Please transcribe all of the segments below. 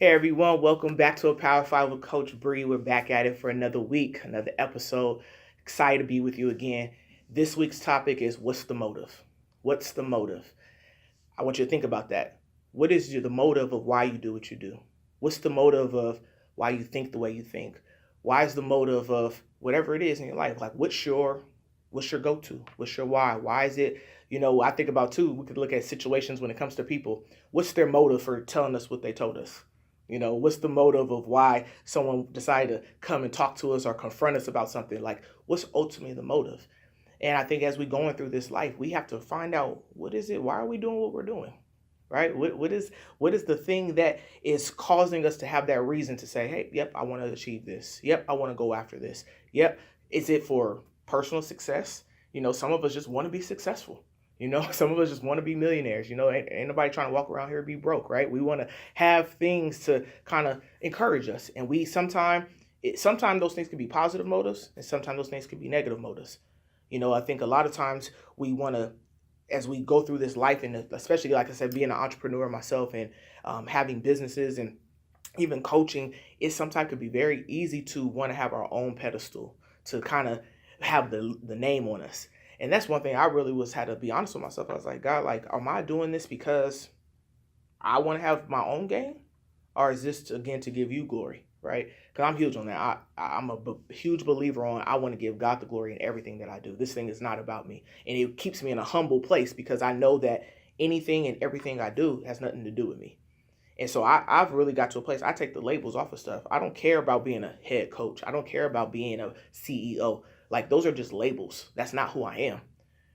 Hey everyone, welcome back to a Power 5 with Coach Bree. We're back at it for another week, another episode. Excited to be with you again. This week's topic is what's the motive? What's the motive? I want you to think about that. What is the motive of why you do what you do? What's the motive of why you think the way you think? Why is the motive of whatever it is in your life? Like what's your go-to? What's your why? Why is it, I think about too, we could look at situations when it comes to people. What's their motive for telling us what they told us? What's the motive of why someone decided to come and talk to us or confront us about something? Like, what's ultimately the motive? And I think as we're going through this life, we have to find out what is it? Why are we doing what we're doing? Right? What is the thing that is causing us to have that reason to say, hey, yep, I want to achieve this. Yep, I want to go after this. Yep. Is it for personal success? Some of us just want to be successful. Some of us just want to be millionaires. Ain't nobody trying to walk around here and be broke, right? We want to have things to kind of encourage us. And we sometimes those things can be positive motives and sometimes those things can be negative motives. I think a lot of times we want to, as we go through this life, and especially, like I said, being an entrepreneur myself and having businesses and even coaching, it sometimes could be very easy to want to have our own pedestal, to kind of have the name on us. And that's one thing I really had to be honest with myself. I was like, God, like, am I doing this because I want to have my own game? Or is this, again, to give you glory, right? Because I'm huge on that. I'm a huge believer on I want to give God the glory in everything that I do. This thing is not about me. And it keeps me in a humble place because I know that anything and everything I do has nothing to do with me. And so I've really got to a place, I take the labels off of stuff. I don't care about being a head coach. I don't care about being a CEO. Like, those are just labels. That's not who I am,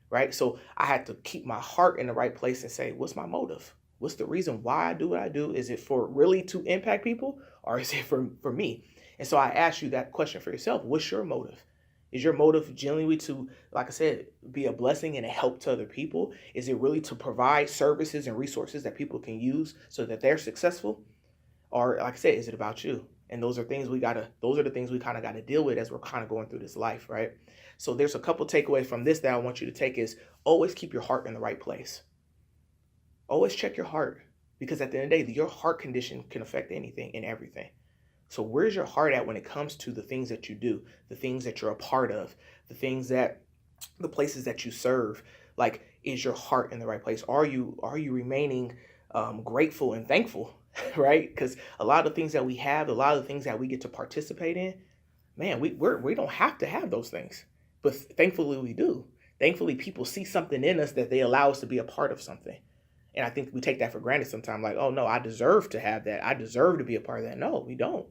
right? So I had to keep my heart in the right place and say, what's my motive? What's the reason why I do what I do? Is it for really to impact people, or is it for me? And so I ask you that question for yourself. What's your motive? Is your motive genuinely to, like I said, be a blessing and a help to other people? Is it really to provide services and resources that people can use so that they're successful? Or, like I said, is it about you? And those are the things we kind of got to deal with as we're kind of going through this life, right? So there's a couple takeaways from this that I want you to take is always keep your heart in the right place. Always check your heart, because at the end of the day, your heart condition can affect anything and everything. So where's your heart at when it comes to the things that you do, the things that you're a part of, the places that you serve? Like, is your heart in the right place? Are you remaining grateful and thankful, right? Because a lot of things that we have, a lot of things that we get to participate in, man, we don't have to have those things, but thankfully we do. Thankfully, people see something in us that they allow us to be a part of something. And I think we take that for granted sometimes. Like, oh no, I deserve to have that. I deserve to be a part of that. No, we don't.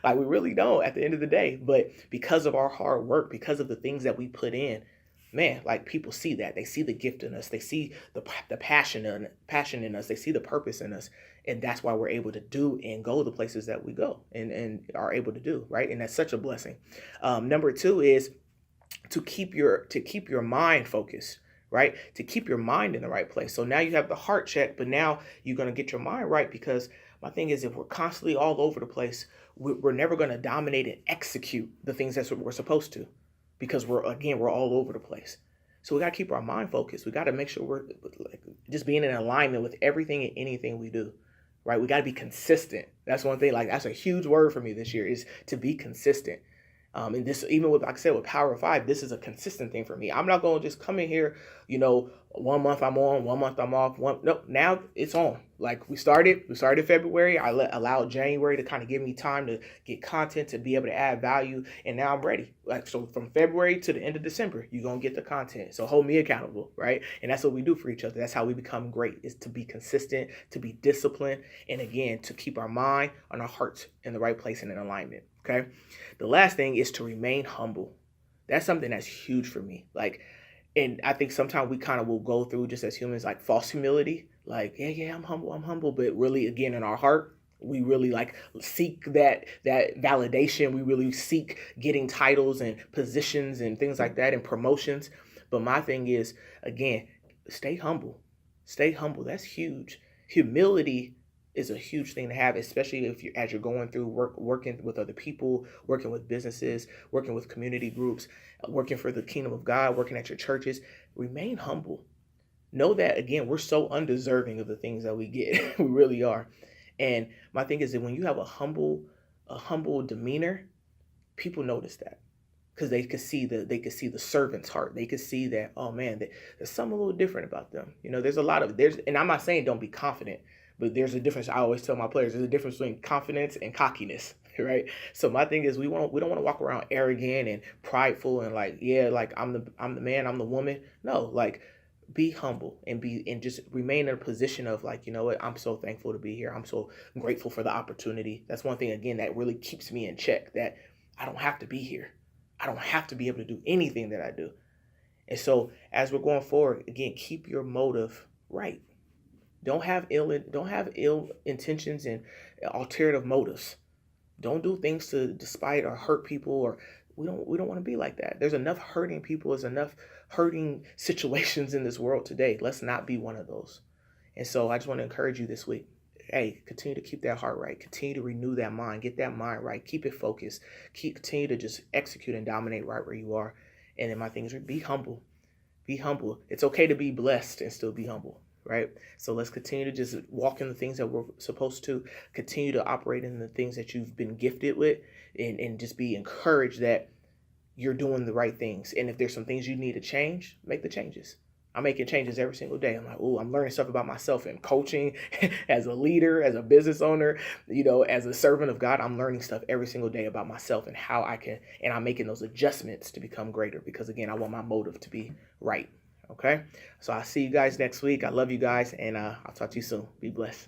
Like, we really don't at the end of the day. But because of our hard work, because of the things that we put in, man, like, people see that. They see the gift in us. They see the passion in us. They see the purpose in us. And that's why we're able to do and go the places that we go and are able to do, right? And that's such a blessing. Number two is to keep your mind focused, right? To keep your mind in the right place. So now you have the heart check, but now you're going to get your mind right, because my thing is, if we're constantly all over the place, we're never going to dominate and execute the things that's what we're supposed to, because we're all over the place. So we got to keep our mind focused. We got to make sure we're like just being in alignment with everything and anything we do, right? We got to be consistent. That's one thing. Like, that's a huge word for me this year, is to be consistent. And this, even with, like I said, with Power 5, this is a consistent thing for me. I'm not going to just come in here, 1 month I'm on, 1 month I'm off. No, now it's on. Like, we started February. Allowed January to kind of give me time to get content, to be able to add value. And now I'm ready. Like, so from February to the end of December, you're going to get the content. So hold me accountable, right? And that's what we do for each other. That's how we become great, is to be consistent, to be disciplined, and again, to keep our mind and our hearts in the right place and in alignment. Okay. The last thing is to remain humble. That's something that's huge for me. Like, and I think sometimes we kind of will go through, just as humans, like false humility. Like, yeah, I'm humble. But really, again, in our heart, we really like seek that validation. We really seek getting titles and positions and things like that and promotions. But my thing is, again, stay humble. Stay humble. That's huge. Humility is a huge thing to have, especially if you as you're going through working with other people, working with businesses, working with community groups, working for the kingdom of God, working at your churches. Remain humble. Know that, again, we're so undeserving of the things that we get. We really are. And my thing is that when you have a humble demeanor, people notice that because they could see the servant's heart. They could see that, oh man, there's something a little different about them. There's a lot of there's, and I'm not saying don't be confident, but there's a difference. I always tell my players there's a difference between confidence and cockiness, right? So my thing is we don't want to walk around arrogant and prideful and like, yeah, like I'm the man, I'm the woman. No, like be humble and just remain in a position of like, you know what, I'm so thankful to be here. I'm so grateful for the opportunity. That's one thing again that really keeps me in check, that I don't have to be here. I don't have to be able to do anything that I do. And so as we're going forward, again, keep your motive right. Don't have ill intentions and alternative motives. Don't do things to despite or hurt people, or we don't want to be like that. There's enough hurting people, there's enough hurting situations in this world today. Let's not be one of those. And so I just want to encourage you this week. Hey, continue to keep that heart right. Continue to renew that mind. Get that mind right. Keep it focused. Continue to just execute and dominate right where you are. And then my thing is be humble. Be humble. It's okay to be blessed and still be humble, right? So let's continue to just walk in the things that we're supposed to, continue to operate in the things that you've been gifted with, and just be encouraged that you're doing the right things. And if there's some things you need to change, make the changes. I'm making changes every single day. I'm like, oh, I'm learning stuff about myself and coaching as a leader, as a business owner, as a servant of God. I'm learning stuff every single day about myself and how I can, and I'm making those adjustments to become greater because, again, I want my motive to be right. Okay. So I'll see you guys next week. I love you guys, and I'll talk to you soon. Be blessed.